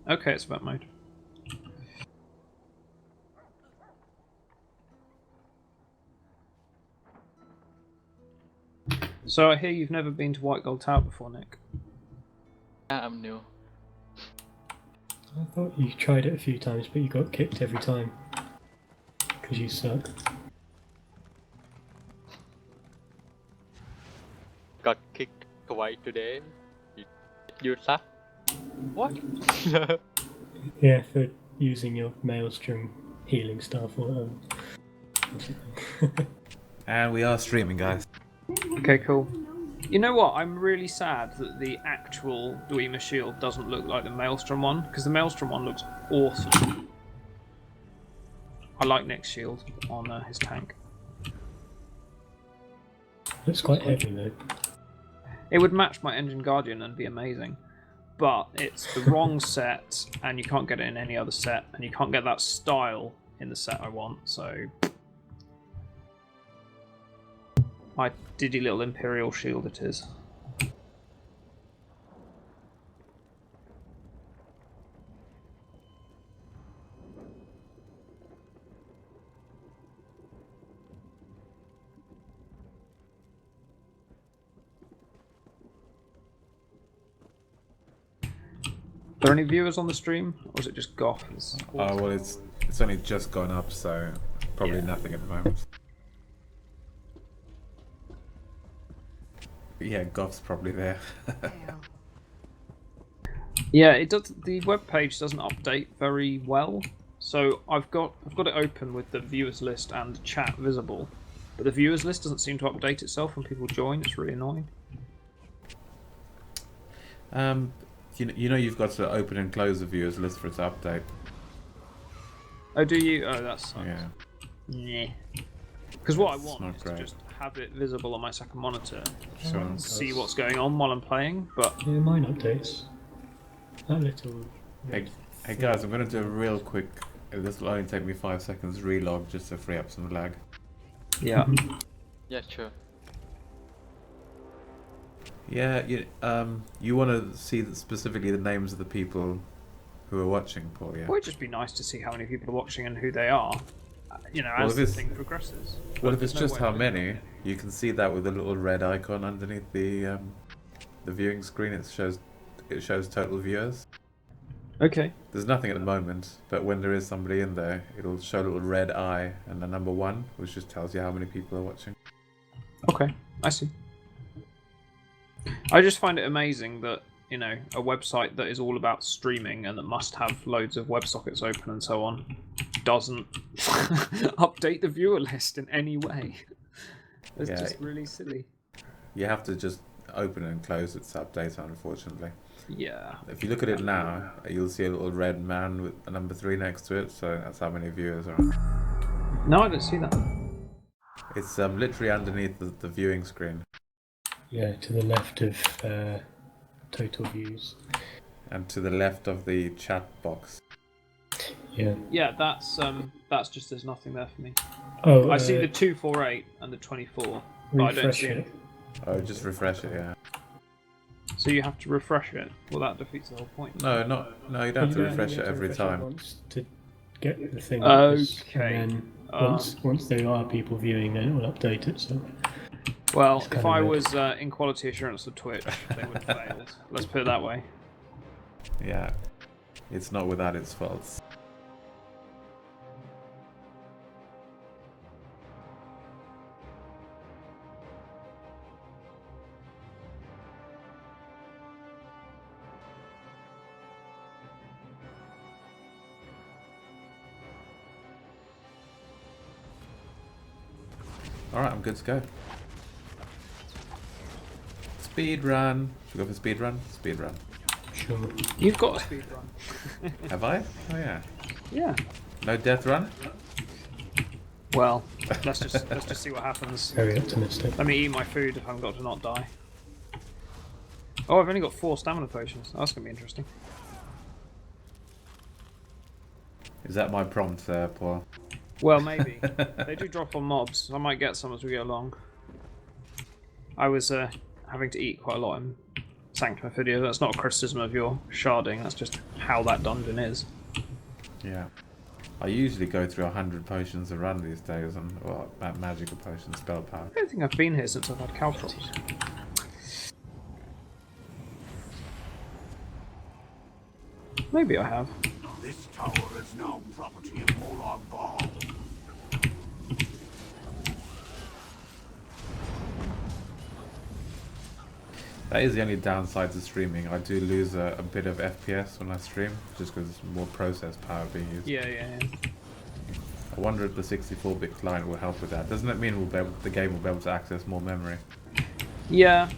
Okay, it's event mode. So I hear you've never been to White Gold Tower before, Nick. Yeah, I'm new. I thought you tried it a few times, but you got kicked every time. Because you suck. Got kicked twice today. You suck. What? Yeah, for using your Maelstrom healing stuff or something. And we are streaming, guys. Okay, cool. You know what? I'm really sad that the actual Dwemer shield doesn't look like the Maelstrom one, because the Maelstrom one looks awesome. I like Nick's shield on his tank. Looks quite heavy though. It would match my Engine Guardian and be amazing, but it's the wrong set, and you can't get it in any other set, and you can't get that style in the set I want, so... My diddy little Imperial shield it is. Are there any viewers on the stream, or is it just Goth? Oh well, it's only just gone up, so probably nothing at the moment. But yeah, Goth's probably there. Yeah, it does. The web page doesn't update very well, so I've got it open with the viewers list and chat visible, but the viewers list doesn't seem to update itself when people join. It's really annoying. You know you've got to open and close the viewers list for it to update. Oh, do you? Oh, that's Yeah. Yeah. Because what I That's want not is great. to just have it visible on my second monitor, Sure. and see what's going on while I'm playing. But Yeah, mine updates. That little... Hey guys, I'm gonna do a real quick. This will only take me 5 seconds relog just to free up some lag. yeah. Yeah, sure. Yeah, you want to see specifically the names of the people who are watching, Paul? Yeah. It would just be nice to see how many people are watching and who they are. You know, Well, as if the it's- thing progresses. Well, But if it's there's no just way how of- many, you can see that with a little red icon underneath the viewing screen. It shows total viewers. Okay. There's nothing at the moment, but when there is somebody in there, it'll show a little red eye and the number 1, which just tells you how many people are watching. Okay, I see. I just find it amazing that, you know, a website that is all about streaming and that must have loads of WebSockets open and so on doesn't update the viewer list in any way. It's Yeah. just really silly. You have to just open and close it to update, unfortunately. Yeah. If you look at it now, you'll see a little red man with a number 3 next to it, so that's how many viewers are on. No, I don't see that. It's literally underneath the viewing screen. Yeah, to the left of total views. And to the left of the chat box. Yeah. Yeah, that's just there's nothing there for me. Oh, I see the 248 and the 24, but I don't refresh see it. it. Oh, just refresh it, yeah. So you have to refresh it. Well, that defeats the whole point. No, you don't have to refresh it every time. Once to get the thing. Okay. And then once there are people viewing, then it will update it. So. Well, It's if kinda I weird. was in quality assurance of Twitch, they would have failed. Let's put it that way. Yeah. It's not without its faults. Alright, I'm good to go. Speed run. Should we go for speed run? Speed run. Sure. You've got a speed run. Have I? Oh yeah. Yeah. No death run? Well, let's just see what happens. Very optimistic. Let me eat my food if I've got to not die. Oh, I've only got 4 stamina potions. That's gonna be interesting. Is that my prompt there, Paul? Well, maybe. They do drop on mobs. I might get some as we go along. I was having to eat quite a lot in Sanctum video. That's not a criticism of your sharding. That's just how that dungeon is. Yeah. I usually go through 100 potions a run these days, and magical potions, spell power. I don't think I've been here since I've had caltrops. Maybe I have. This tower is now property of Molag Bal. That is the only downside to streaming. I do lose a bit of FPS when I stream, just because there's more process power being used. Yeah. I wonder if the 64-bit client will help with that. Doesn't it mean the game will be able to access more memory? Yeah,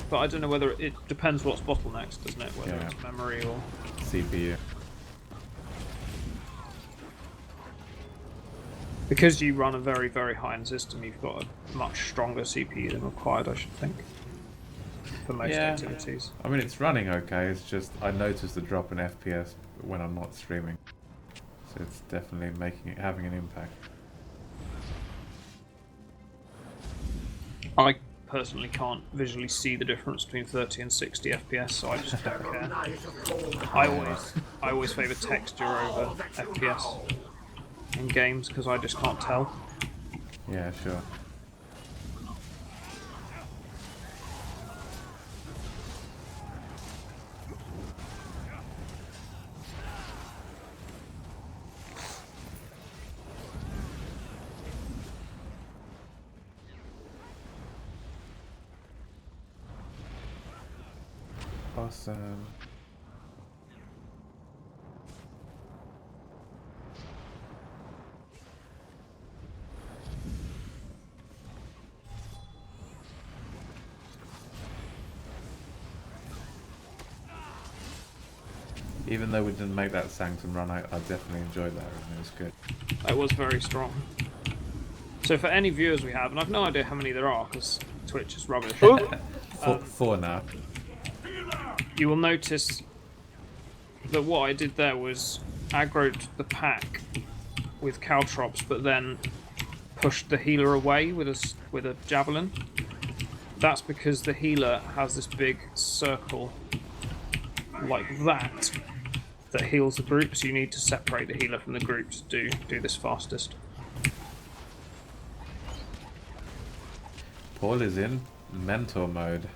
but I don't know whether it depends what's bottlenecks, doesn't it? Whether Yeah. it's memory or CPU. because you run a very, very high-end system, you've got a much stronger CPU than required, I should think, for most activities. I mean, it's running okay. It's just I noticed the drop in FPS when I'm not streaming, so it's definitely having an impact. I personally can't visually see the difference between 30 and 60 FPS, so I just don't care. I always favour texture over FPS in games because I just can't tell. Yeah, sure. Awesome. Even though we didn't make that Sanctum run, I definitely enjoyed that run. It was good. That was very strong. So for any viewers we have, and I've no idea how many there are because Twitch is rubbish, Four now. you will notice that what I did there was aggroed the pack with caltrops, but then pushed the healer away with a javelin. That's because the healer has this big circle like that heals the group, so you need to separate the healer from the group to do this fastest. Paul is in mentor mode.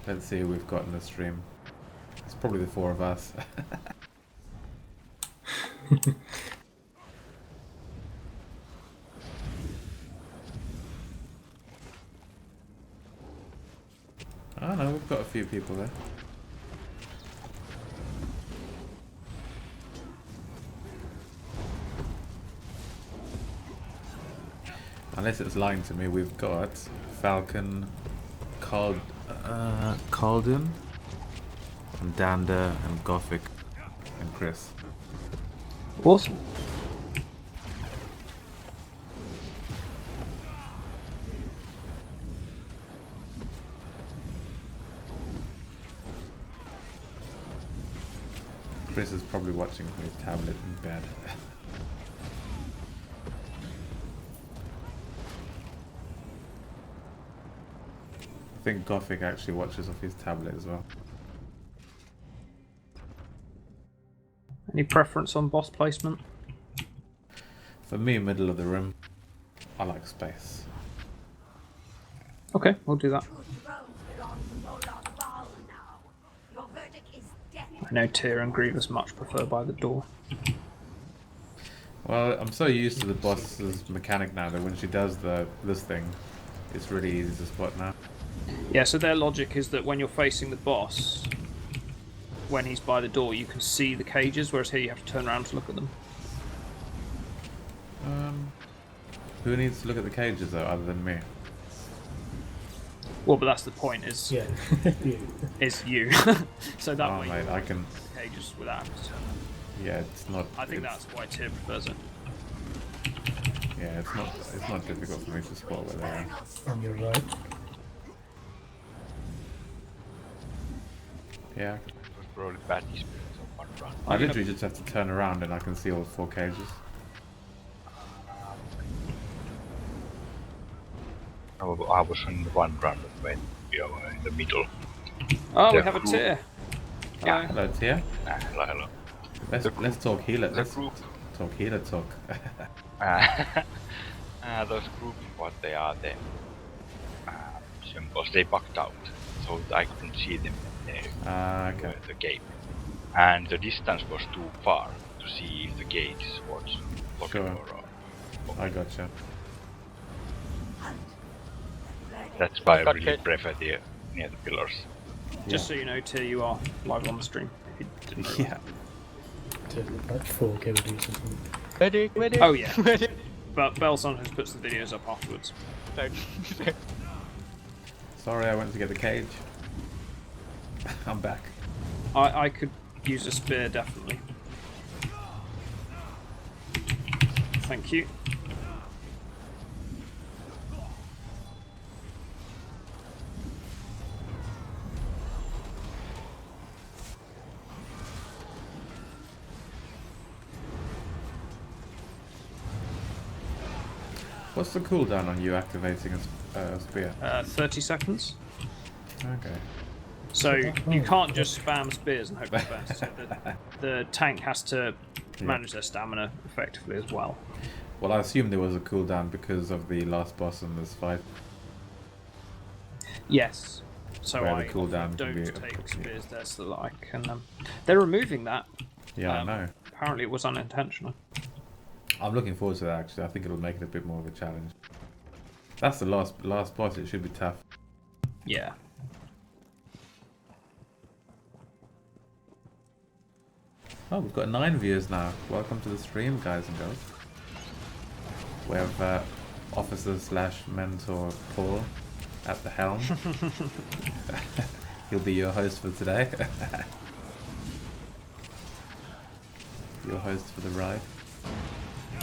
Let's see who we've got in the stream. It's probably the four of us. Oh no, we've got a few people there. Unless it's lying to me, we've got Falcon, Calden, and Dander, and Gothic, and Chris. Awesome. Chris is probably watching from his tablet in bed. I think Gothic actually watches off his tablet as well. Any preference on boss placement? For me, middle of the room. I like space. Okay, we'll do that. I know Tyr and Grievous much prefer by the door. Well, I'm so used to the boss's mechanic now that when she does this thing, it's really easy to spot now. Yeah, so their logic is that when you're facing the boss, when he's by the door, you can see the cages, whereas here you have to turn around to look at them. Who needs to look at the cages though, other than me? Well, but that's the point, is Yeah. is you. So that Oh way mate, you I can. the cages without having to turn around. Yeah, it's not. I think it's- that's why Tyr prefers it. Yeah, it's not difficult for me to spot where they are. On your right. Yeah. It was probably bad experience so far. run. I literally just have to turn around and I can see all 4 cages. I was in one run when we were in the middle. Oh, we The have a group- tier. Yeah. Hello, Tia. Hello. Let's talk healer. the Let's group. talk healer talk. Those group, what they are, the symbols, they bugged out, so I couldn't see them in Okay. the game. And the distance was too far to see if the gate was locked Sure. or I gotcha. That's why I Got really it. prefer the near the pillars. Just so you know, Tier, you are live on the stream. If you didn't know that. Yeah. To like 4 guildies or something. Medic, medic. Oh yeah. Medic. But Bell sometimes puts the videos up afterwards. Sorry, I went to get the cage. I'm back. I could use a spear, definitely. Thank you. What's the cooldown on you activating a spear? 30 seconds. Okay. So you can't just spam spears and hope for the best. The tank has to manage their stamina effectively as well. Well, I assume there was a cooldown because of the last boss in this fight. Yes. So Where the I cooldown don't can be take spears there so that I can... They're removing that. Yeah, I know. Apparently it was unintentional. I'm looking forward to that actually. I think it'll make it a bit more of a challenge. That's the last boss. It should be tough. Yeah. Oh, we've got 9 viewers now. Welcome to the stream, guys and girls. We have officer/mentor Paul at the helm. He'll be your host for today. Your host for the ride.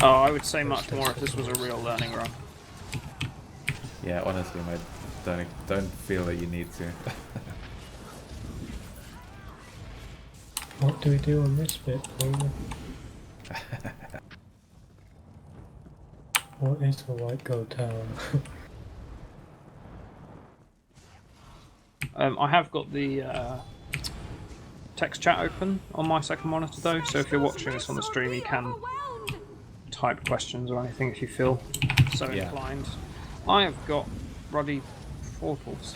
Oh, I would say much more if this was a real learning run. Yeah, honestly, mate, don't feel that you need to. What do we do on this bit, Paul? What is the white gold tower? I have got the text chat open on my second monitor though, so if you're watching this on the stream you can type questions or anything if you feel so Yeah. inclined. I have got ruddy portals.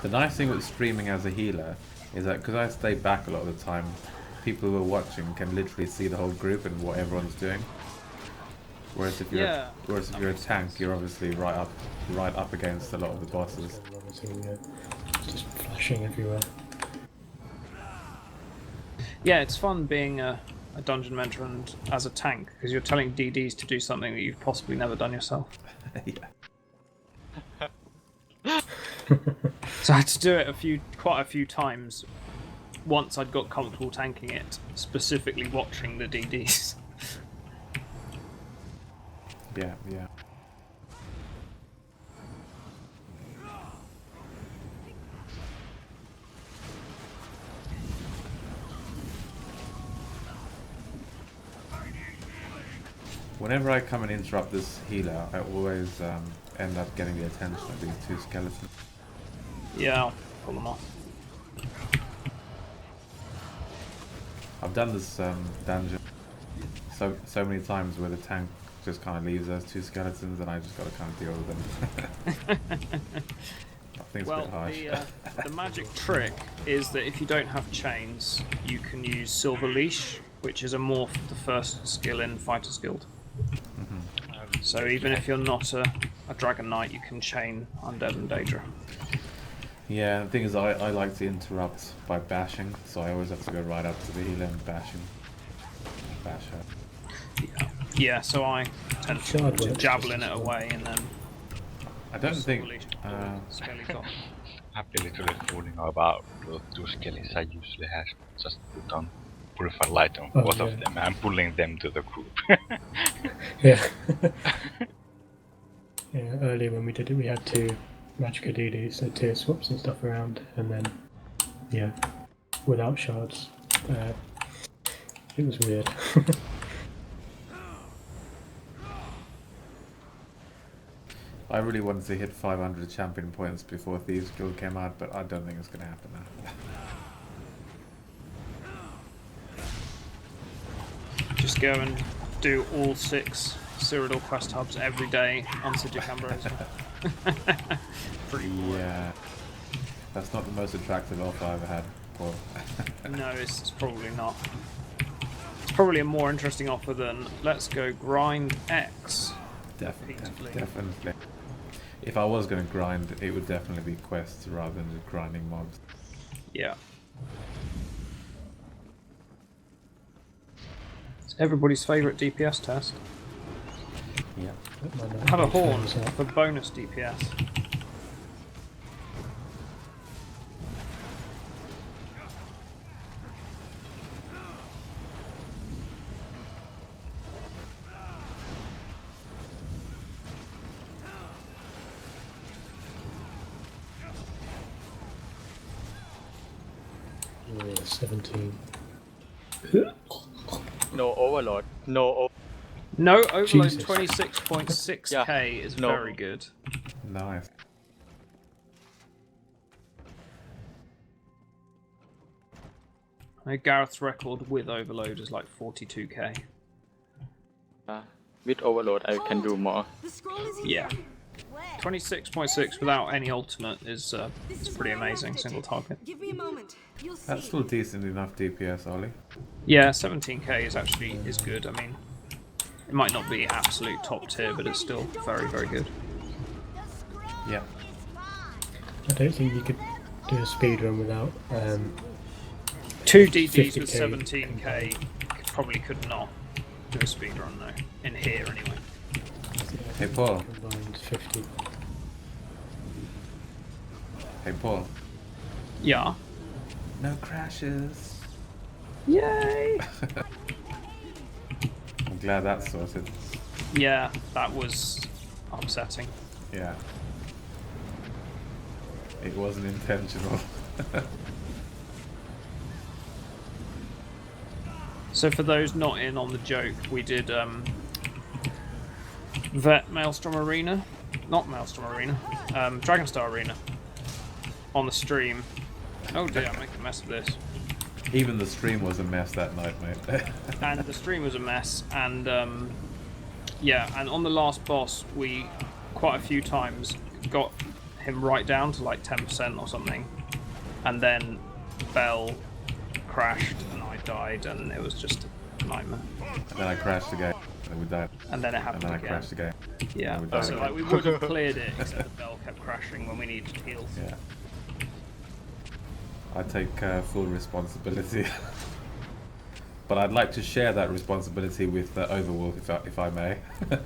The nice thing with streaming as a healer is that because I stay back a lot of the time, people who are watching can literally see the whole group and what everyone's doing. Whereas if you're a tank, you're obviously right up against a lot of the bosses. Just flashing everywhere. Yeah, it's fun being a dungeon mentor and as a tank because you're telling DDs to do something that you've possibly never done yourself. Yeah. So I had to do it quite a few times. Once I'd got comfortable tanking it, specifically watching the DDs. Yeah, yeah. Whenever I come and interrupt this healer, I always end up getting the attention of these 2 skeletons. Yeah, I'll pull them off. I've done this dungeon so many times where the tank just kind of leaves those 2 skeletons and I just got to kind of deal with them. I think it's a bit harsh. The magic trick is that if you don't have chains, you can use Silver Leash, which is a morph, the first skill in Fighter's Guild. So even if you're not a Dragon Knight, you can chain Undead and Daedra. Yeah, the thing is I like to interrupt by bashing, so I always have to go right up to the healer and bash her. Yeah, so I tend to javelin it away and then... I don't think... Silver Leash skellies off. I've been literally fooling about the 2 skellies I usually have. Just put on Purified Light on both of them and pulling them to the group. Yeah. Yeah, earlier when we did it we had 2 Magica DDs, so tier swaps and stuff around, and then Yeah, without shards. It was weird. I really wanted to hit 500 champion points before Thieves Guild came out, but I don't think it's going to happen now. Just go and do all 6 Cyrodiil quest hubs every day on Sigil Ambrosia. Pretty boring. Yeah. That's not the most attractive offer I've ever had, Paul. No, it's probably not. It's probably a more interesting offer than let's go grind X. Definitely. If I was going to grind, it would definitely be quests rather than just grinding mobs. Yeah. It's everybody's favourite DPS test. Yeah. Have a horn for bonus DPS. Yeah, 17. No overload. No. No, overload Jesus. 26.6k is No. very good. Nice. I know Gareth's record with overload is like 42k. With overload, I can do more. The scroll is here. Yeah. 26.6 without any ultimate is pretty amazing, single target. Give me a moment. You'll see. That's still decent enough DPS, Ollie. Yeah, 17k is actually good. I mean, it might not be absolute top tier, but it's still very, very good. Yeah. I don't think you could do a speedrun without 2 DDs with 50k. 17k probably could not do a speedrun though, in here anyway. Hey, Paul. Combined 50. Hey, Paul. Yeah. No crashes. Yay! I'm glad that's sorted. Yeah, that was upsetting. Yeah. It wasn't intentional. So for those not in on the joke, we did Vet Maelstrom Arena, not Maelstrom Arena, Dragonstar Arena on the stream. Oh dear, I'm making a mess of this. Even the stream was a mess that night, mate. And the stream was a mess, and yeah, and on the last boss, we quite a few times got him right down to like 10% or something, and then Bell crashed and I died, and it was just a nightmare. And then I crashed again, and we died. And then it And happened then I again. crashed again. Yeah, we died so again. like we would have cleared it, except the Bell kept crashing when we needed heals. Yeah. I take full responsibility. But I'd like to share that responsibility with Overwolf, if I may. If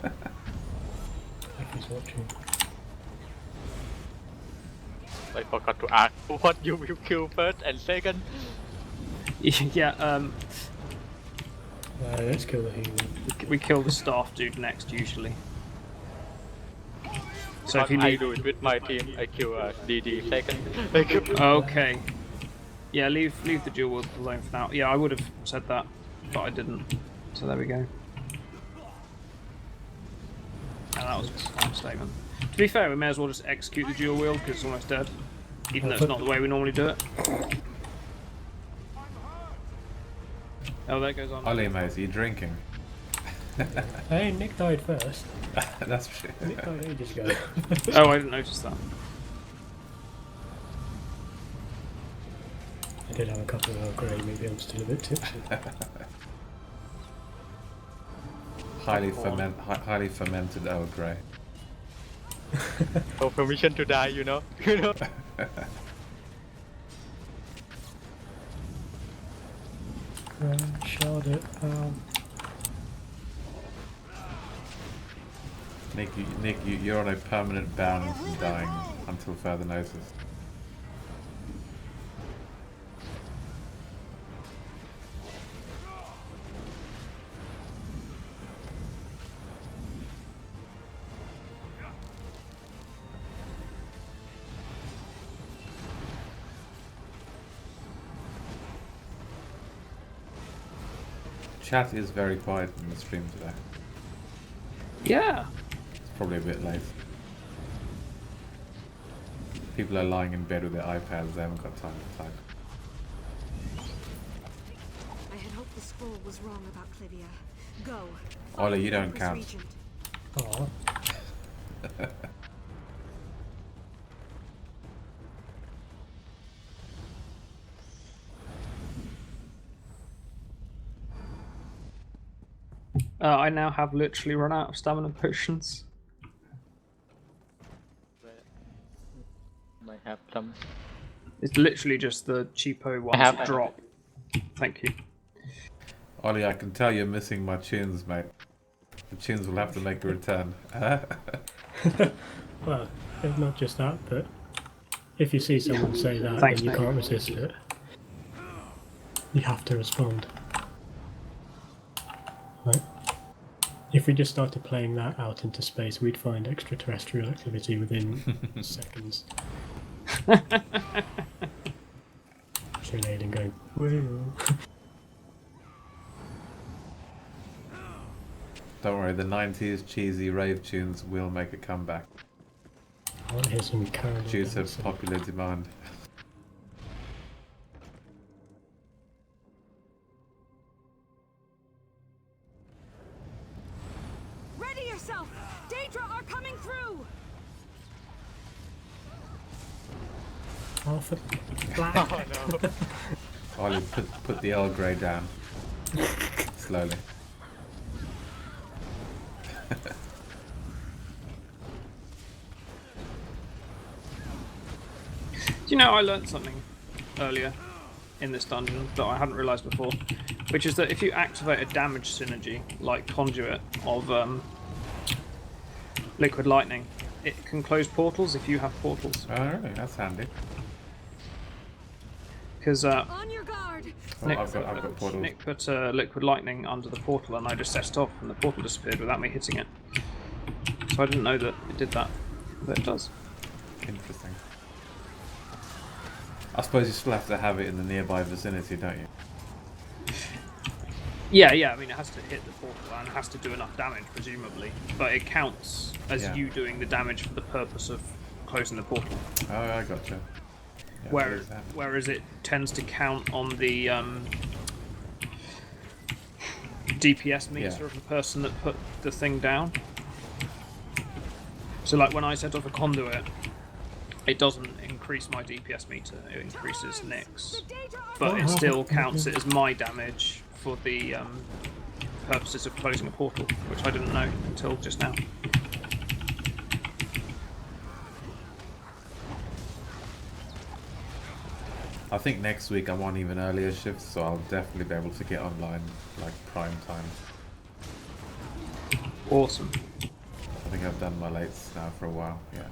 he's watching. I forgot to ask what you will kill first and second. Yeah, Let's kill the healer. we kill the staff dude next usually. So if But you I need, do it with my team. I kill DD second. I kill okay, yeah, leave the dual wield alone for now. Yeah, I would have said that, but I didn't. So there we go. And that was a smart statement. To be fair, we may as well just execute the dual wield because it's almost dead, even though it's not the way we normally do it. Oh, there goes on. Ollie, mate, are you drinking? Hey, Nick died first. That's true. Nick died ages ago. Oh, I didn't notice that. I did have a couple of Earl Grey, maybe I'm still a bit tipsy. highly fermented Earl Grey. no permission to die, you know. You know. Shard it. Nick, you're on a permanent ban from dying until further notice. Chat is very quiet in the stream today. Yeah. It's probably a bit late. People are lying in bed with their iPads, they haven't got time to type. I had hoped the scroll was wrong about Clivia. Go. Ollie, you don't Empress count. Regent. Aw. I now have literally run out of stamina potions. Might have some. It's literally just the cheapo ones have- that drop. Thank you. Ollie, I can tell you're missing my tunes, mate. The tunes will have to make a return. Well, if not just that, but if you see someone say that, Thanks, then you mate. can't resist it. You have to respond. Right? If we just started playing that out into space, we'd find extraterrestrial activity within seconds. So an alien going, whoa. Don't worry, the 90s cheesy rave tunes will make a comeback I want to hear some Carol. due to popular demand. Ready yourself! Daedra are coming through! Oh, for black. Oh no. Ollie, put the Earl Grey down. Slowly. Do you know, I learnt something earlier in this dungeon that I hadn't realised before, which is that if you activate a damage synergy, like Conduit of Liquid Lightning, it can close portals if you have portals. Oh, really? That's handy. Because On your guard! Oh, I've got portals. Nick put Liquid Lightning under the portal and I just set it off and the portal disappeared without me hitting it. So I didn't know that it did that, but it does. Interesting. I suppose you still have to have it in the nearby vicinity, don't you? Yeah, I mean, it has to hit the portal and it has to do enough damage, presumably. But it counts as Yeah. you doing the damage for the purpose of closing the portal. Oh, I gotcha. Yeah, Whereas, there's that. whereas it tends to count on the DPS meter Yeah. of the person that put the thing down. So, like, when I set off a conduit, it doesn't increase my DPS meter, it increases Nick's. The Daedra are But it Oh, still okay. counts it as my damage for the purposes of closing a portal, which I didn't know until just now. I think next week I'm on even earlier shifts, so I'll definitely be able to get online like prime time. Awesome. I think I've done my lates now for a while, yeah.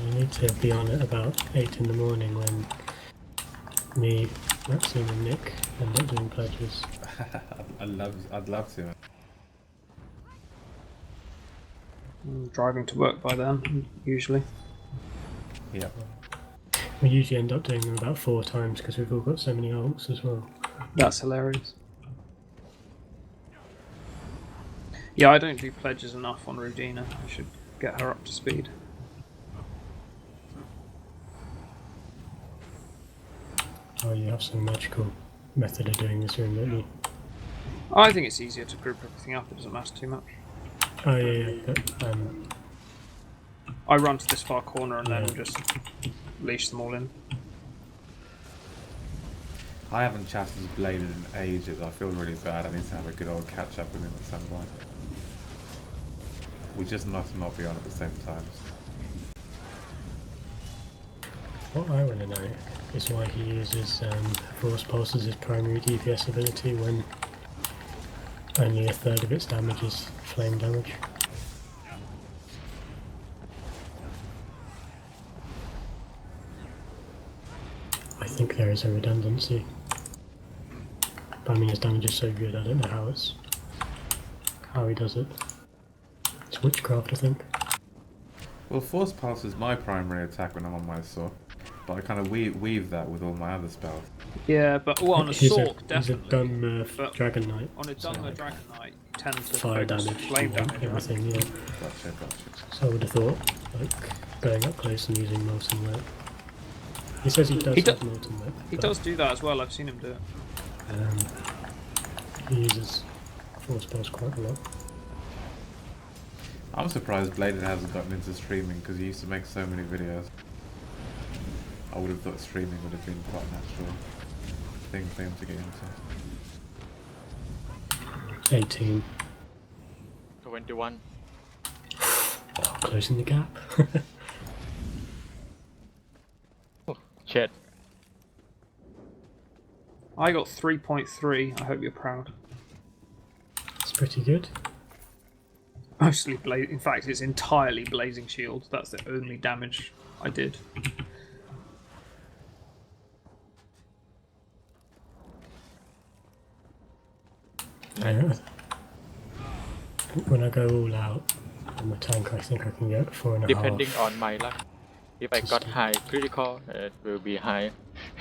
You need to be on at about 8 in the morning when me, Maxine and Nick end up doing pledges. I'd love to. I'm driving to work by then, usually. Yeah. We usually end up doing them about 4 times because we've all got so many alts as well. That's hilarious. Yeah, I don't do pledges enough on Rudina. I should get her up to speed. Oh, you have some magical method of doing this room, don't you? I think it's easier to group everything up, it doesn't matter too much. Oh, yeah, but I run to this far corner and then Yeah. just leash them all in. I haven't chatted with Bladed in ages. I feel really bad. I need to have a good old catch up with him at some point. We just must not be on at the same time. what I want to know is why he uses Force Pulse as his primary DPS ability when only a third of its damage is flame damage. I think there is a redundancy. But I mean, his damage is so good, I don't know how he does it. It's witchcraft, I think. Well, Force Pulse is my primary attack when I'm on my sword, but I kind of weave that with all my other spells. Yeah, but well, on a Sork, definitely. He's a Dunmer but Dragon Knight. on a Dunmer Dragon Knight, you tend to fire focus damage, flame damage, right? everything, yeah. Gotcha. So I would have thought, like, going up close and using Molten Wet. He says he does have Molten Wet. He does do that as well, I've seen him do it. He uses Force Pulse quite a lot. I'm surprised Bladed hasn't gotten into streaming because he used to make so many videos. I would have thought streaming would have been quite a natural thing for him to get into. 18. 21. Oh, closing the gap. Oh, shit. I got 3.3, I hope you're proud. It's pretty good. Mostly in fact, it's entirely Blazing Shield. That's the only damage I did. When I go all out on my tank, I think I can get 4.5. Depending on my luck. If I got high critical, it will be high.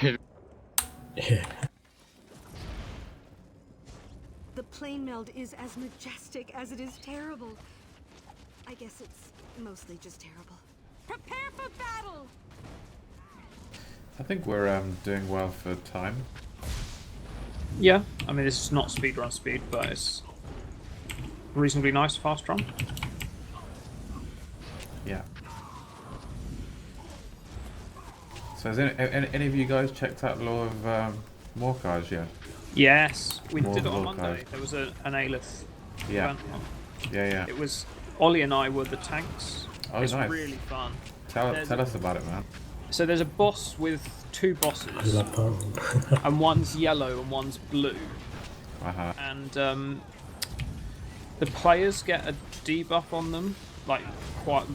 Yeah. The plane meld is as majestic as it is terrible. I guess it's mostly just terrible. Prepare for battle! I think we're doing well for time. Yeah, I mean, this is not speedrun speed, but it's reasonably nice fast run. Yeah. So has any of you guys checked out Law of Morkage yet? Yes, we More did it on Morkage. Monday. There was an Alith Yeah. event on. Yeah. It was Ollie and I were the tanks. Oh, it's nice. really fun. Tell us about it, man. So there's a boss with two I bosses, love that. and one's yellow and one's blue. Uh-huh. And the players get a debuff on them, like quite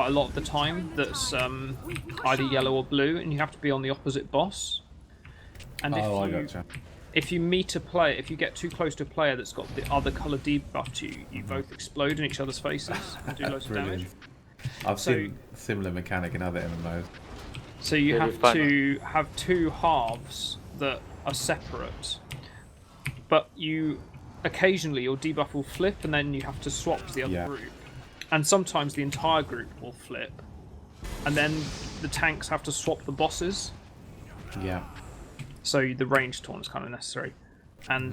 a lot of the time. That's either yellow or blue, and you have to be on the opposite boss. And I gotcha. if you meet a player, if you get too close to a player that's got the other colour debuff to you, you both explode in each other's faces and do loads of damage. I've seen a similar mechanic in other MMOs. So you Very have fun. to have two halves that are separate, but occasionally your debuff will flip, and then you have to swap to the other group. And sometimes the entire group will flip, and then the tanks have to swap the bosses. Yeah. So the range taunt is kind of necessary. And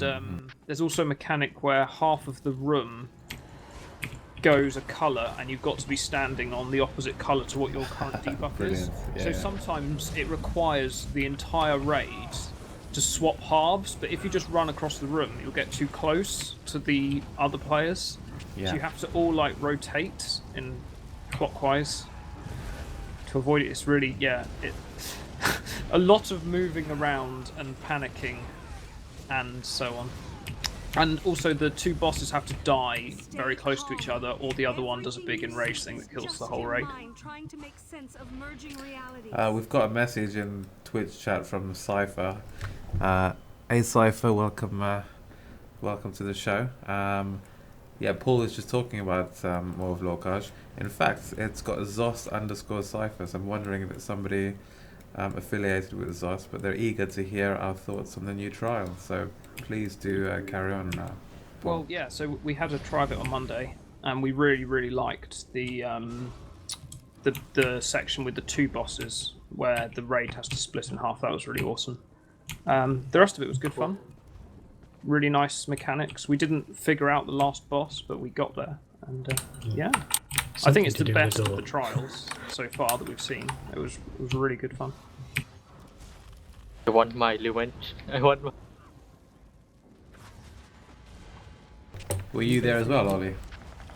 there's also a mechanic where half of the room goes a colour, and you've got to be standing on the opposite colour to what your current debuff is. Brilliant. So Yeah. sometimes it requires the entire raid to swap halves, but if you just run across the room, you'll get too close to the other players. Yeah. So you have to all like rotate in clockwise to avoid it. It's really a lot of moving around and panicking and so on. And also the two bosses have to die very close to each other, or the other one does a big enrage thing that kills the whole raid. We've got a message in Twitch chat from Cypher. Hey Cypher, welcome to the show. Yeah, Paul is just talking about more of Lorcage. In fact, it's got Zos_Cypher, so I'm wondering if it's somebody affiliated with Zos, but they're eager to hear our thoughts on the new trial. So please do carry on now. Well, yeah, so we had a try of it on Monday, and we really liked the section with the two bosses where the raid has to split in half. That was really awesome. The rest of it was good fun. Really nice mechanics. We didn't figure out the last boss, but we got there, and yeah. I think it's the best of the trials so far that we've seen. It was really good fun. I want my revenge. I want my... Were you there as well, Ollie?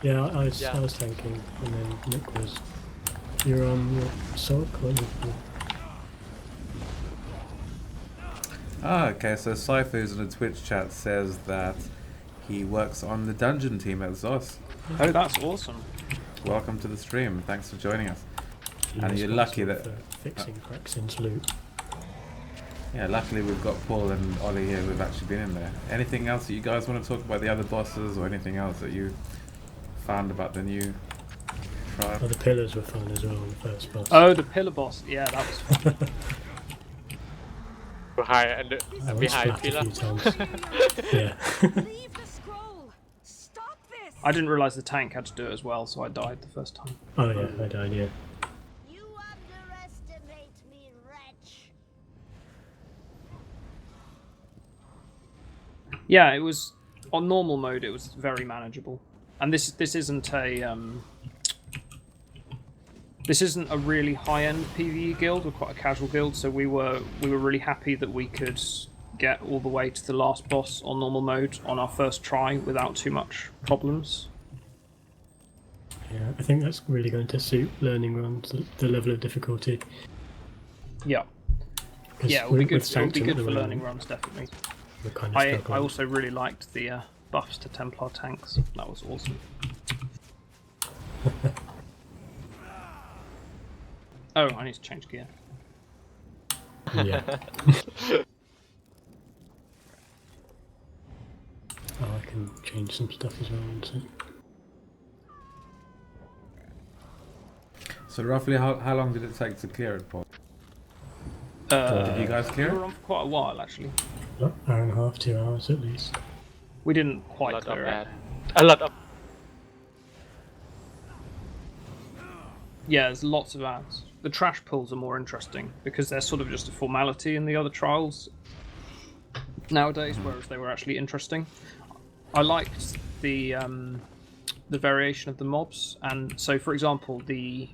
Yeah, I was tanking, and then Nick was. You're on your Sork, weren't you? Okay, so Cypher, who's in the Twitch chat, says that he works on the dungeon team at Zos. Oh, that's awesome. Welcome to the stream. Thanks for joining us. He And was you're lucky responsible that... for fixing Craxin's loot. Yeah, luckily we've got Paul and Ollie here who've actually been in there. Anything else that you guys want to talk about the other bosses, or anything else that you found about the new try. Oh, the pillars were fun as well in the first boss. Oh, the pillar boss. Yeah, that was fun. Behind and I was behind splat a pillar. few times. Yeah. Leave the scroll. Stop this. I didn't realise the tank had to do it as well, so I died the first time. Oh yeah, I died, yeah. You underestimate me, wretch. Yeah, it was on normal mode. It was very manageable, and this isn't a this isn't a really high-end PvE guild. We're quite a casual guild, so we were really happy that we could get all the way to the last boss on normal mode on our first try without too much problems. Yeah, I think that's really going to suit learning runs, the level of difficulty. Yeah, 'Cause yeah, it would be good. with It would be Sanctum good at the for moment, learning runs, definitely. we're kind of I struggling. also really liked the buffs to Templar tanks. That was awesome. Oh, I need to change gear. Yeah. Oh, I can change some stuff as well. So. So roughly, how long did it take to clear it, Paul? Did you guys We clear were it? on for quite a while, actually. Hour and a half, 2 hours at least. We didn't A quite lot of clear it. that. A lot of. Yeah, there's lots of ads. The trash pulls are more interesting because they're sort of just a formality in the other trials nowadays, whereas they were actually interesting. I liked the variation of the mobs, and so for example, the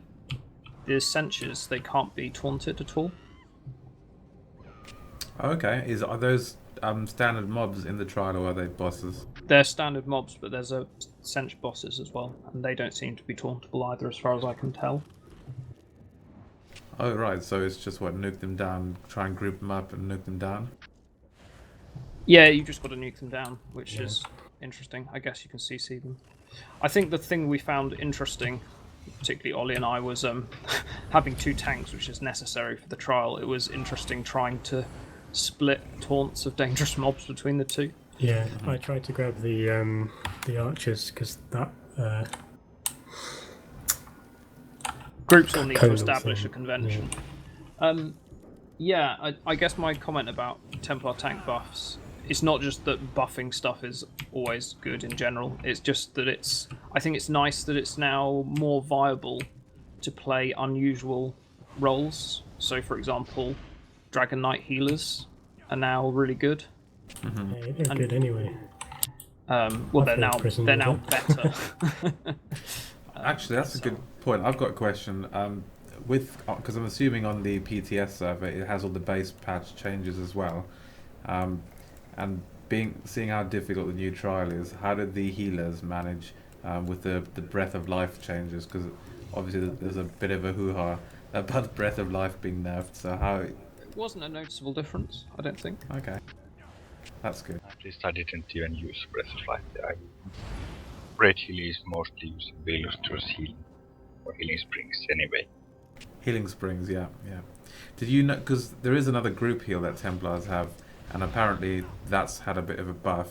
censures, they can't be taunted at all. Okay, are those standard mobs in the trial, or are they bosses? They're standard mobs, but there's a cinch bosses as well, and they don't seem to be tauntable either, as far as I can tell. Oh right, so it's just what, nuke them down, try and group them up and nuke them down? Yeah, you just got to nuke them down, which is interesting. I guess you can CC them. I think the thing we found interesting, particularly Ollie and I, was having 2 tanks, which is necessary for the trial. It was interesting trying to split taunts of dangerous mobs between the 2. Yeah, I tried to grab the archers because that Groups will need to Conal establish thing, a convention. Yeah, I guess my comment about Templar tank buffs, it's not just that buffing stuff is always good in general, it's just that I think it's nice that it's now more viable to play unusual roles. So for example, Dragon Knight healers are now really good. yeah, they're good anyway. Well, they're now better. Actually, that's a good point. I've got a question. Because I'm assuming on the PTS server it has all the base patch changes as well, and seeing how difficult the new trial is, how did the healers manage with the breath of life changes? Because obviously there's a bit of a hoo-ha about breath of life being nerfed. So how? It wasn't a noticeable difference, I don't think. Okay, that's good. At least I didn't even use Breath of Life there. Great Heal is mostly using the Illustrious Healing, or Healing Springs anyway. Healing Springs, yeah. Did you know? Because there is another group heal that Templars have, and apparently that's had a bit of a buff.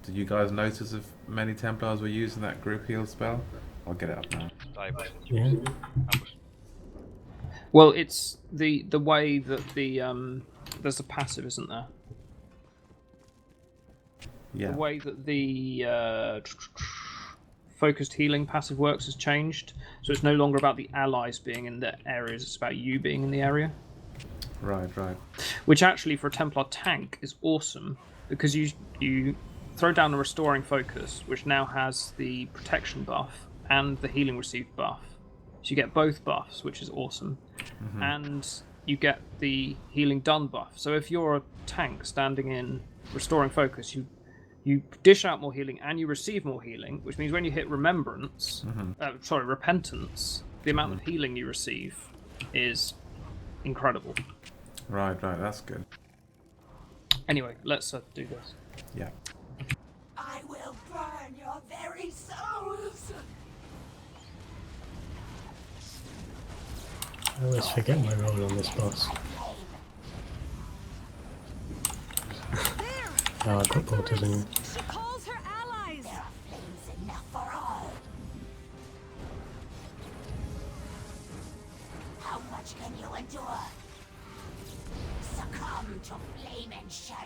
Did you guys notice if many Templars were using that group heal spell? I'll get it up now. I wasn't Yeah. using it. I was Well, it's the way that the there's a passive, isn't there? Yeah. The way that the focused healing passive works has changed, so it's no longer about the allies being in the areas, it's about you being in the area. Right. Which actually for a Templar tank is awesome, because you throw down a restoring focus, which now has the protection buff and the healing received buff. So you get both buffs, which is awesome. And you get the healing done buff. So if you're a tank standing in restoring focus, you dish out more healing and you receive more healing, which means when you hit repentance, the amount of healing you receive is incredible. Right, that's good. Anyway, let's do this. Yeah. I will burn your very souls. I always forget my role on this boss. Oh, I've got autism. She calls her allies. There are flames enough for all.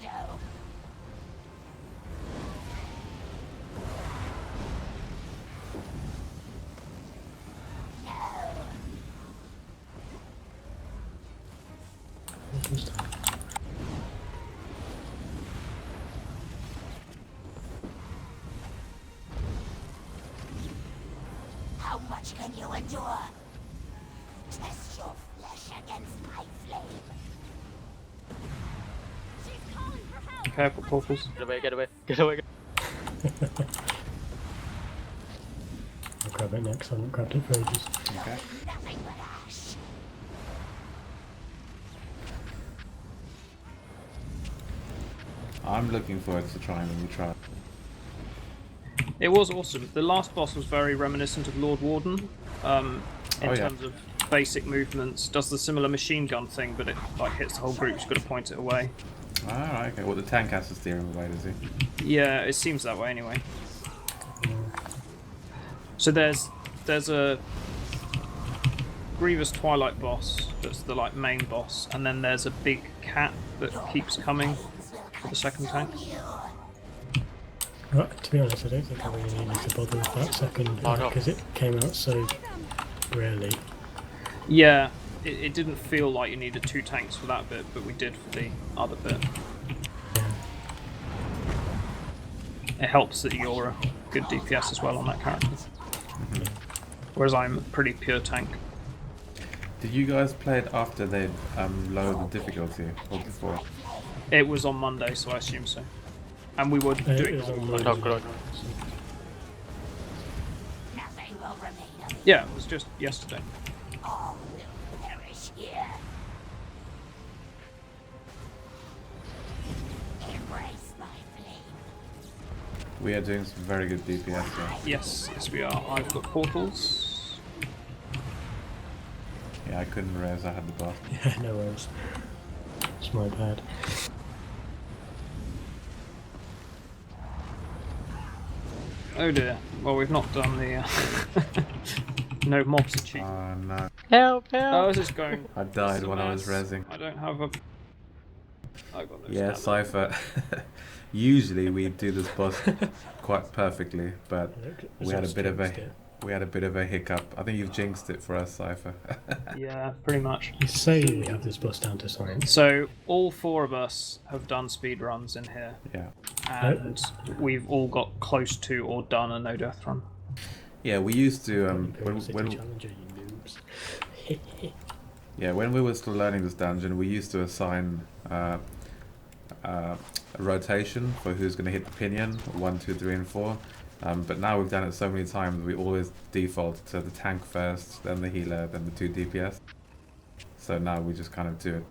shadow. How much can you endure? Test your flesh against my flame. She's calling for help. Careful, portals. Get away, get away, get away. I'll grab it next. I haven't grabbed it for ages. Okay. Nothing but ash. I'm looking forward to trying the new trial. It was awesome. The last boss was very reminiscent of Lord Warden in terms of basic movements. Does the similar machine gun thing, but it like hits the whole group. You've got to point it away. Ah, okay. Well, the tank has to steer him away, does he? Yeah, it seems that way anyway. So there's a Grievous Twilight boss that's the like main boss, and then there's a big cat that keeps coming for the second tank. Well, to be honest, I don't think I really needed to bother with that second because it came out so rarely. Yeah, it didn't feel like you needed 2 tanks for that bit, but we did for the other bit. It helps that you're a good DPS as well on that character. Whereas I'm a pretty pure tank. Did you guys play it after they'd lowered the difficulty, or before? It was on Monday, so I assume so. And we were doing it was on Oh, good. Nothing will remain of it. Yeah, it was just yesterday. All will perish here. Embrace my flame. We are doing some very good DPS here. Yes, we are. I've got portals. Yeah, I couldn't realize I had the buff. Yeah, no worries. It's my bad. Oh dear. Well, we've not done the no mobs are cheap. Oh no. Help, How help. is this going? I died It's a when I was mess. rezzing. I don't have a. I got no Yeah, stamina. Cypher. Usually we do this boss quite perfectly, but we had a bit of a hiccup. I think you've jinxed it for us, Cypher. Yeah, pretty much. You say we have this boss down to science. So all 4 of us have done speed runs in here, Yeah. and we've all got close to or done a no death run. Yeah, we used to Challenger, you noobs. when we were still learning this dungeon, we used to assign a rotation for who's going to hit the pinion, 1, 2, 3, and 4. But now we've done it so many times, we always default to the tank first, then the healer, then the 2 DPS. So now we just kind of do it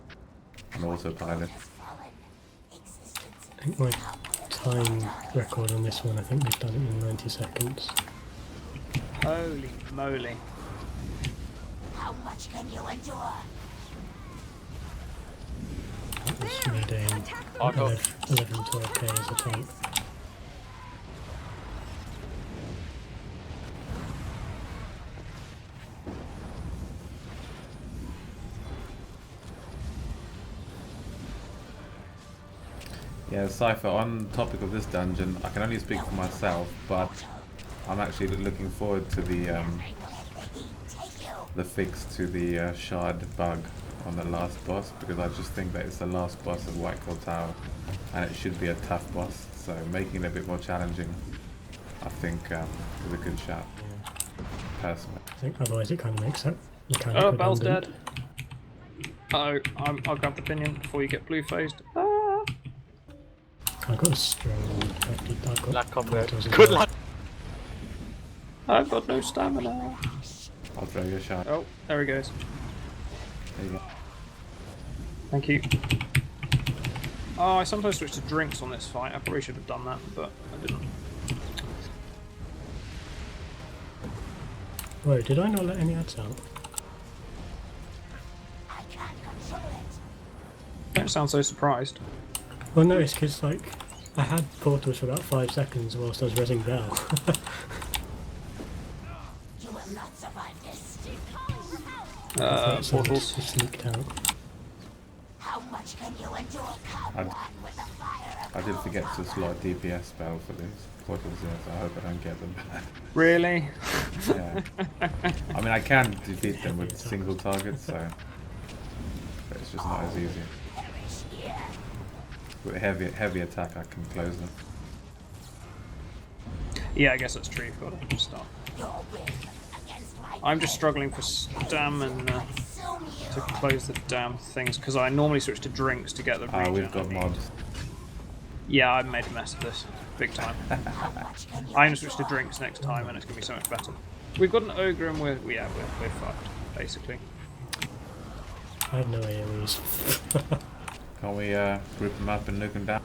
on autopilot. I think my time record on this one, I think we've done it in 90 seconds. Holy moly! How much can you endure? That was me doing Oh, no. 11, 12k as a tank. Yeah, Cypher, on the topic of this dungeon, I can only speak for myself, but I'm actually looking forward to the fix to the shard bug on the last boss, because I just think that it's the last boss of Whiteclaw Tower, and it should be a tough boss, so making it a bit more challenging, I think, is a good shout, personally. I think otherwise it kind of makes that mechanic Oh, Belle's redundant. dead. I'll grab the pinion before you get blue phased. Ah! I've got a strong. I've got Luck, comrade. portals as Good well. luck. I've got no stamina. I'll throw you a shot. Oh, there he goes. There you go. Thank you. Oh, I sometimes switch to drinks on this fight. I probably should have done that, but I didn't. Whoa, did I not let any ads out? I can't control it. Don't sound so surprised. Well, no, it's because, like, I had portals for about 5 seconds whilst I was rezzing Bell. You will not survive this. Portals. It sneaked out. How much can you endure? Come I'd- on with the I did forget to slot a DPS spell for these portals here, so I hope I don't get them back. Really? Yeah. I mean, I can defeat them with single targets, so... But it's just not as easy. With a heavy attack, I can close them. Yeah, I guess that's true. You've got to start. I'm just struggling for stamina to close the damn things, because I normally switch to drinks to get the regen. We've got mobs. Yeah, I made a mess of this. Big time. I'm going to switch to drinks next time, and it's going to be so much better. We've got an ogre, and we're fucked, basically. I have no AoEs. Can't we group them up and nuke them down?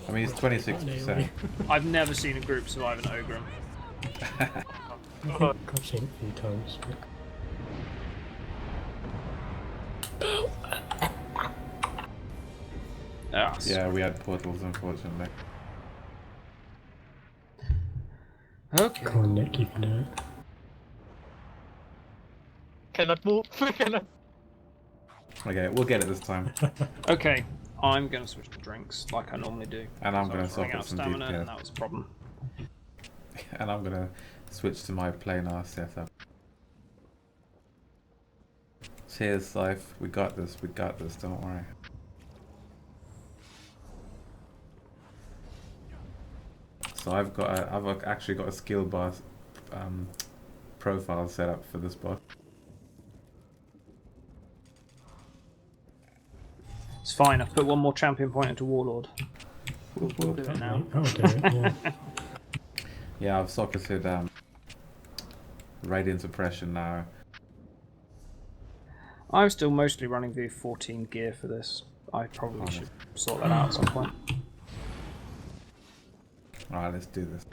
I mean, it's 26%. I've never seen a group survive an ogre. I think I've seen it a few times. Yeah, we had portals, unfortunately. Okay. Come on, Nick, you can do it. Cannot move. Cannot. Okay, we'll get it this time. Okay, I'm going to switch to drinks like I normally do. And I'm going to running sock out up of some stamina, DPS. and that was a problem. And I'm going to switch to my planar setup. Cheers, Scythe. We got this, don't worry. So I've actually got a skill bar profile set up for this boss. It's fine, I've put one more champion point into Warlord. We'll do it now. I'll do it, yeah. Yeah, I've socketed Radiant Suppression now. I'm still mostly running V14 gear for this. I probably should sort that out at some point. Alright, let's do this.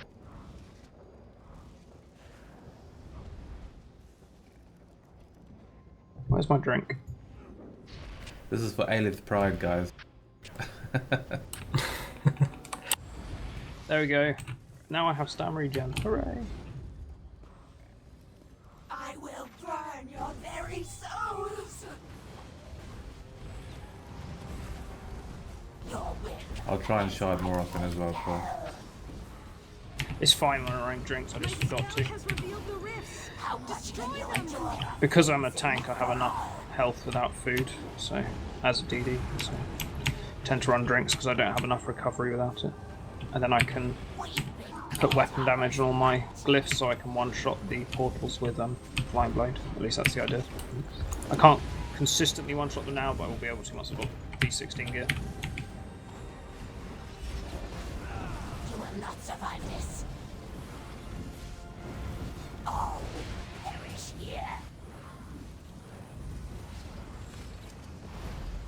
Where's my drink? This is for Alith Pride, guys. There we go. Now I have stam regen. Hooray! I will burn your very souls. Your will. I'll try and shard more often as well, Paul. It's fine when I'm running drinks, I just forgot to. Has revealed the rifts. How much can you endure? Because I'm a tank, I have enough health without food, so as a DD, so I tend to run drinks because I don't have enough recovery without it. And then I can put weapon damage on all my glyphs so I can one-shot the portals with Flying Blade. At least that's the idea. I can't consistently one-shot them now, but I will be able to once I've got V16 gear. You will not survive this. All will perish here.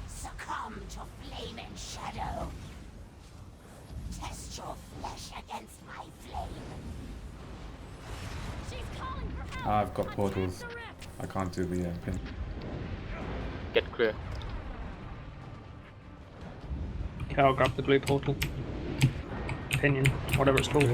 Succumb to flame and shadow. Test your flesh against my flame. She's calling for help. I've got portals. I can't do the pin. Get clear. Okay, I'll grab the blue portal. Pinion, whatever it's called.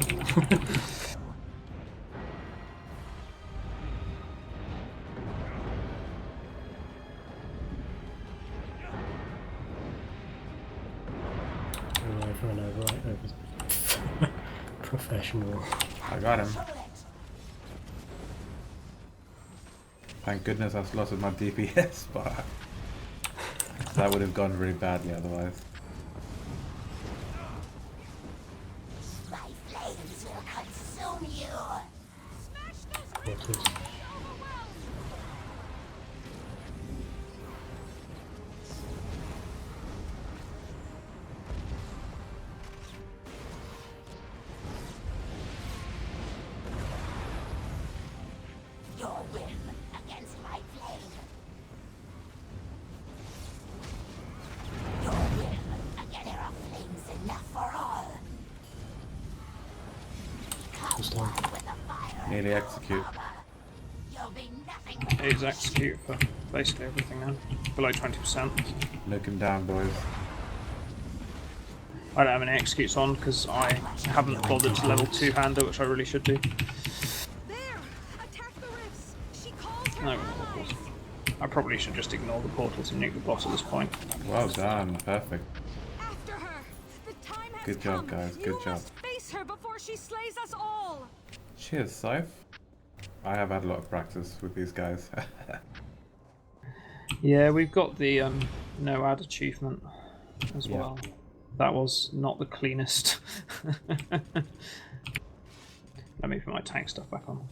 I've run over right over. Professional. I got him. Thank goodness I slotted my DPS bar. That would have gone really badly otherwise. My flames will consume you. Portals. Your whim against my flame. Your whim against there are flames enough for all. Just Come one with the fire. Nearly execute. You'll be nothing but It's execute for basically everything now. Below 20%. Nuke him down, boys. I don't have any executes on because I haven't bothered to level 2-hander, which I really should do. There! Attack the rifts! She calls her No allies. portals. I probably should just ignore the portals and nuke the boss at this point. Well done, perfect. After her! Good job, guys. Good You job. must face her before she slays us all. Cheers, Scythe. I have had a lot of practice with these guys. Yeah, we've got the no ad achievement as Yeah. well. That was not the cleanest. Let me put my tank stuff back on.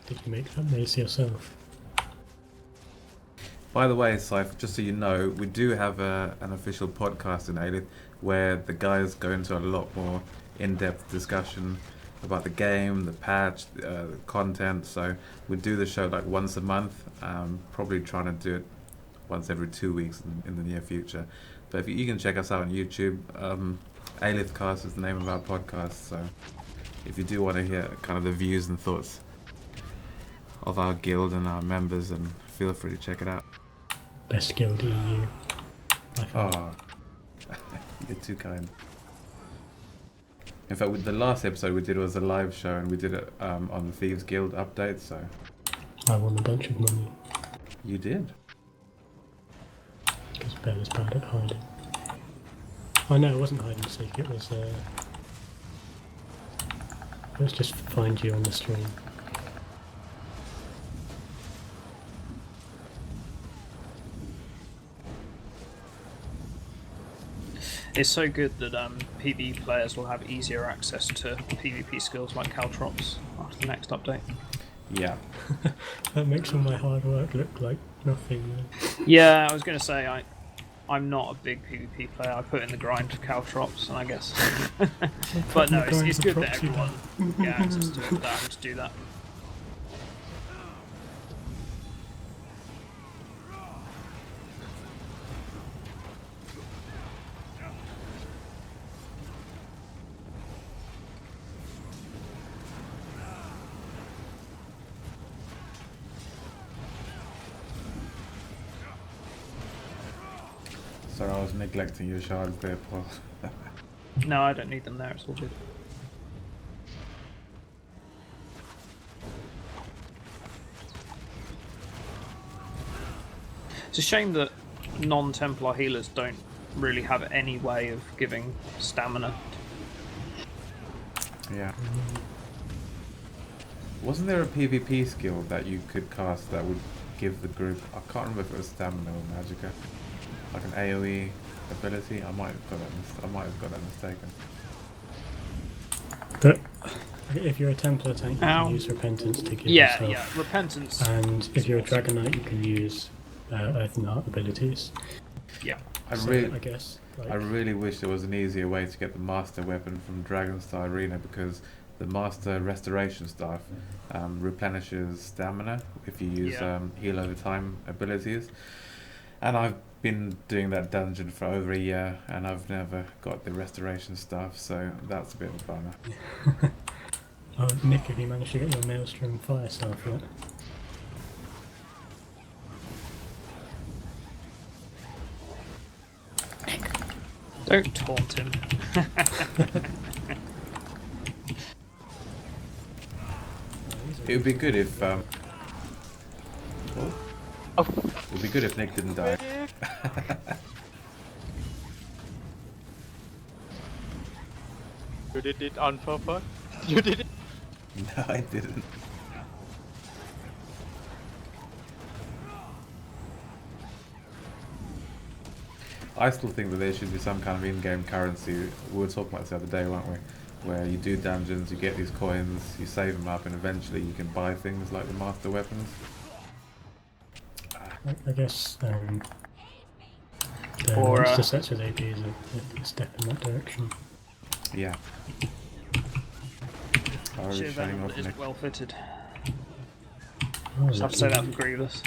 Did you make that maze yourself? By the way, Scythe, just so you know, we do have an official podcast in Alith where the guys go into a lot more in-depth discussion about the game, the patch, the content. So we do the show like once a month. Probably trying to do it once every 2 weeks in the near future. But if you can check us out on YouTube. Alith-Cast is the name of our podcast. So if you do want to hear kind of the views and thoughts of our guild and our members, and feel free to check it out. Best guild EU. Oh, you're too kind. In fact, the last episode we did was a live show, and we did it on the Thieves Guild update, so... I won a bunch of money. You did? Because Ben is bad at hiding. Oh no, it wasn't hide and seek, it was just find you on the stream. It's so good that PvE players will have easier access to PvP skills like caltrops after the next update. Yeah. That makes all my hard work look like nothing. Yeah, I was going to say, I'm not a big PvP player. I put in the grind for caltrops, and I guess... but no, it's good that everyone get access to it without having to do that. Sorry, I was neglecting your shards there, Paul. No, I don't need them there, it's all good. It's a shame that non-Templar healers don't really have any way of giving stamina. Yeah. Wasn't there a PvP skill that you could cast that would give the group... I can't remember if it was stamina or magicka. Like an AoE ability? I might have got that mistaken. But if you're a Templar tank, you can use Repentance to give yourself... Yeah, Repentance. And if you're a Dragon Knight, you can use Earth and Heart abilities. Yeah. I guess. Like, I really wish there was an easier way to get the Master Weapon from Dragonstar Arena, because the Master Restoration Staff replenishes stamina if you use heal over time abilities. And I've been doing that dungeon for over a year, and I've never got the restoration stuff, so that's a bit of a bummer. Oh, Nick, have you managed to get your Maelstrom Fire Staff yet? Don't taunt him. It would be good if it would be good if Nick didn't die. You did it on purpose? You did it? No, I didn't. I still think that there should be some kind of in-game currency. We were talking about this the other day, weren't we? Where you do dungeons, you get these coins, you save them up, and eventually you can buy things like the master weapons. I guess the Or, monster sets with AP is a step in that direction. Yeah. Shiv Venom isn't well fitted. Oh, Just have to say that for Grievous.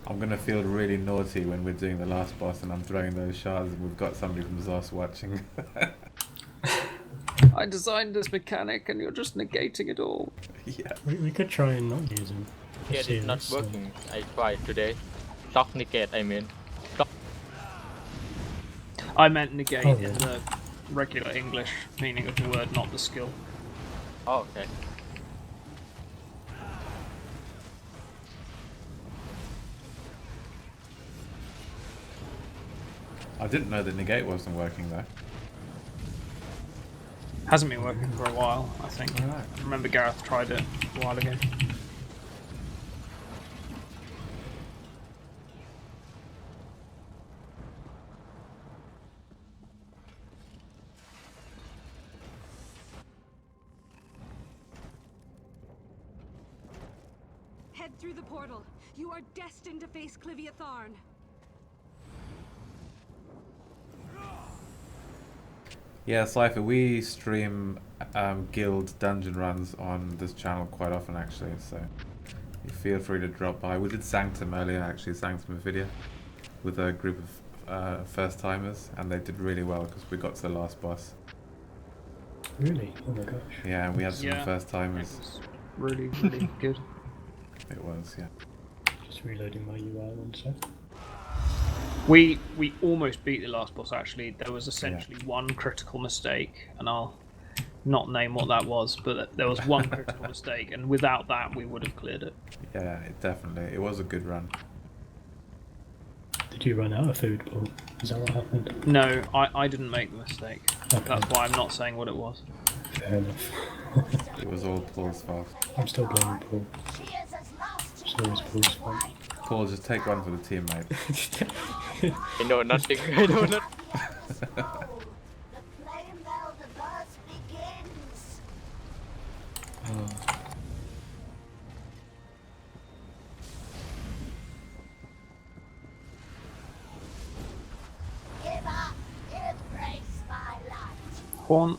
I'm gonna feel really naughty when we're doing the last boss and I'm throwing those shards and we've got somebody from ZOS watching. I designed this mechanic and you're just negating it all. Yeah. We could try and not use them. Negate is not working. I tried today. Shock negate, I mean. Shock. I meant negate Oh, yeah. in the regular English meaning of the word, not the skill. Oh, okay. I didn't know that negate wasn't working though. Hasn't been working for a while, I think. Alright. I remember Gareth tried it a while ago. Head through the portal. You are destined to face Cliviatharn. Yeah, Cypher, we stream guild dungeon runs on this channel quite often actually, so you feel free to drop by. We did Sanctum earlier actually, Sanctum video, with a group of first timers, and they did really well because we got to the last boss. Really? Oh my gosh. Yeah, we had some Yeah. first It timers. was really, really good. It was, yeah. Just reloading my UI one sec. We almost beat the last boss actually. There was essentially one critical mistake, and I'll not name what that was, but there was one critical mistake, and without that we would have cleared it. Yeah, it was a good run. Did you run out of food, Paul? Is that what happened? No, I didn't make the mistake. Okay. That's why I'm not saying what it was. Fair enough. It was all Paul's fault. I'm still blaming Paul. She is as lost It's always Paul's fault. Paul, just take one for the team, mate. I know nothing. I know nothing. the flame meld the burst begins. Give up, embrace my light. Horn.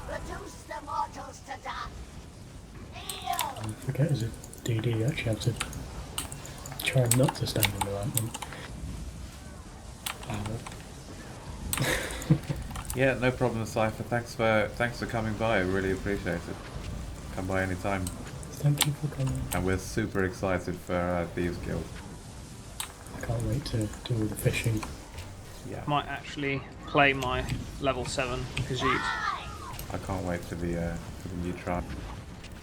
Reduce the mortals to dust. Kneel. I forget as a DD you actually have to try not to stand on the right one. Yeah, no problem, Cypher. Thanks for coming by. I really appreciate it. Come by anytime. Thank you for coming. And we're super excited for Thieves Guild. I can't wait to do all the fishing. Yeah. Might actually play my level 7 Khajiit. I can't wait for the new trial.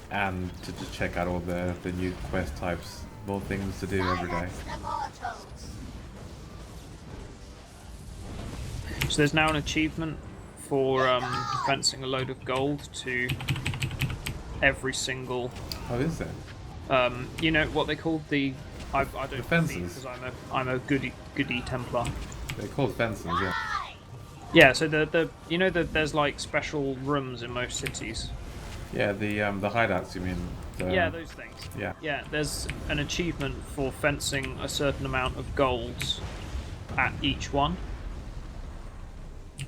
And to just check out all the new quest types. More things to do every day. Silence the mortals. So there's now an achievement for fencing a load of gold to every single. Oh, is there? You know what they called the. I don't The fences. because I'm a goody Templar. They're called fences, yeah. Yeah, so there's like special rooms in most cities. Yeah, the hideouts, you mean? Yeah, those things. Yeah. Yeah, there's an achievement for fencing a certain amount of golds at each one.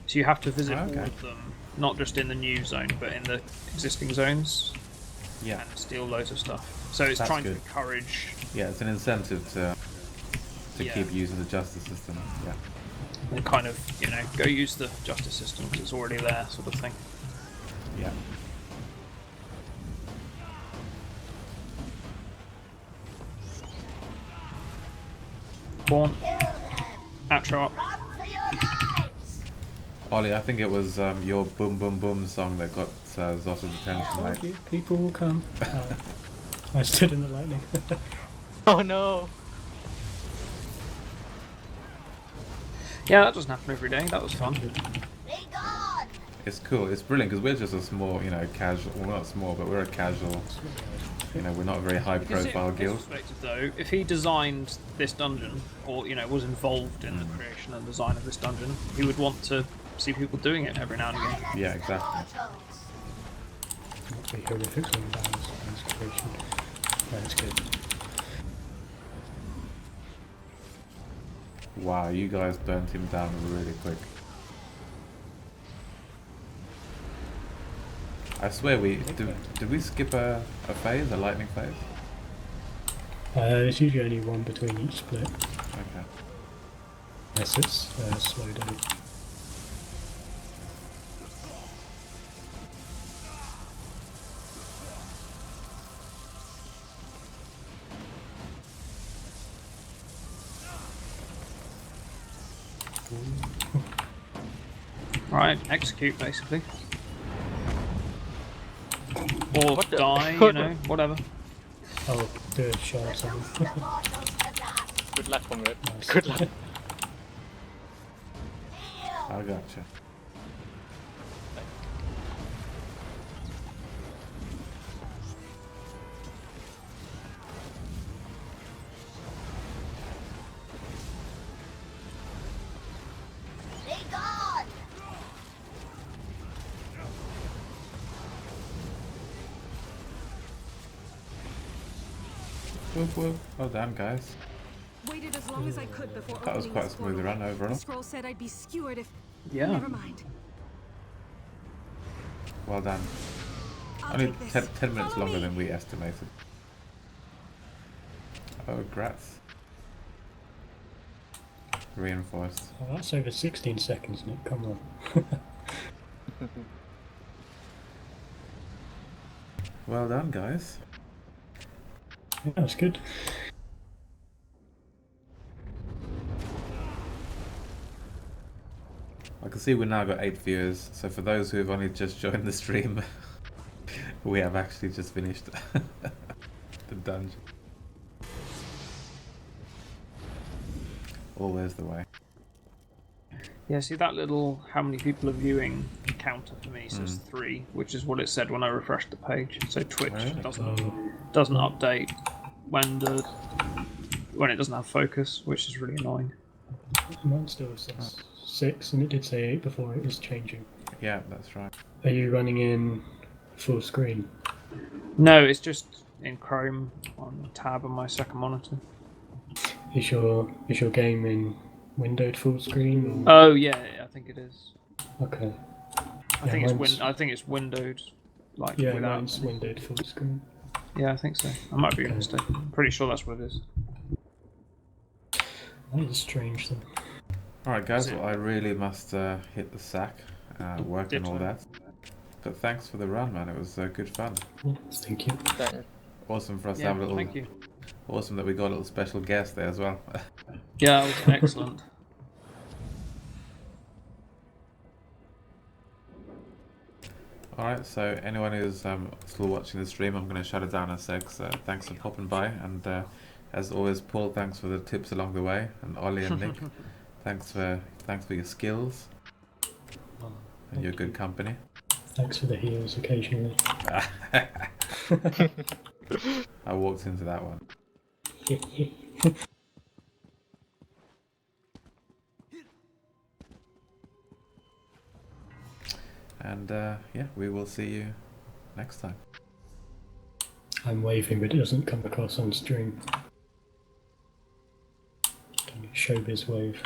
So you have to visit all of them, not just in the new zone, but in the existing zones, Yeah. and steal loads of stuff. So it's That's trying good. to encourage. Yeah, it's an incentive to Yeah. keep using the justice system. Yeah. And kind of, go use the justice system because it's already there, sort of thing. Yeah. Born. Outro up. Run for your lives. Ollie, I think it was your Boom Boom Boom song that got Zos's attention, mate. Okay, people will come. I stood in the lightning. Oh no. Yeah, that doesn't happen every day. That was fun. Be gone. It's cool. It's brilliant because we're just a small, casual. Well, not small, but we're a casual. We're not a very high-profile Because in guild. perspective, though, if he designed this dungeon, or was involved in the creation and design of this dungeon, he would want to see people doing it every now and again. Yeah, exactly. Mortals. Not very horrific on Dan's creation. That's good. Wow, you guys burnt him down really quick. I swear did we skip a phase, a lightning phase? There's usually only one between each split, Okay. unless it's slowed down. Right, execute basically. Or What the- die, you know, whatever. Oh, do a shot or something. Good luck from it. Nice. Good luck. I gotcha. Be gone! Whoop whoop. Well done, guys. Waited as long as I could before That was opening quite a this smooth portal. run overall. The scroll said I'd be skewered if... Yeah. Never mind. Well done. I'll Only take this. 10 minutes Follow longer me. than we estimated. Oh, grats. Reinforced. Oh, that's over 16 seconds, Nick. Come on. Well done, guys. Yeah, that's good. I can see we've now got 8 viewers, so for those who have only just joined the stream, we have actually just finished the dungeon. Always the way. Yeah, see that little how many people are viewing counter for me says 3, which is what it said when I refreshed the page. So Twitch Really? doesn't update when it doesn't have focus, which is really annoying. Mine still says 6, and it did say 8 before it was changing. Yeah, that's right. Are you running in full screen? No, it's just in Chrome on the tab on my second monitor. Is your game in windowed full screen? Or... Oh yeah, I think it is. Okay. I think mine's- I think it's windowed, like Yeah, without. mine's windowed full screen. Yeah, I think so. I might be Okay. mistaken. I'm pretty sure that's what it is. That is strange then. Alright guys, Is it- well I really must hit the sack, work and all Ditto. that. But thanks for the run, man, it was good fun. Yes, thank you. Awesome for us to Yeah, have a little... thank you. Awesome that we got a little special guest there as well. Yeah, it was excellent. Alright, so anyone who's still watching the stream, I'm going to shut it down in a sec, so thanks for popping by, and as always, Paul, thanks for the tips along the way, and Ollie and Nick, thanks for your skills, and your good company. Thanks for the heals occasionally. I walked into that one. And yeah, we will see you next time. I'm waving, but it doesn't come across on stream. Showbiz wave.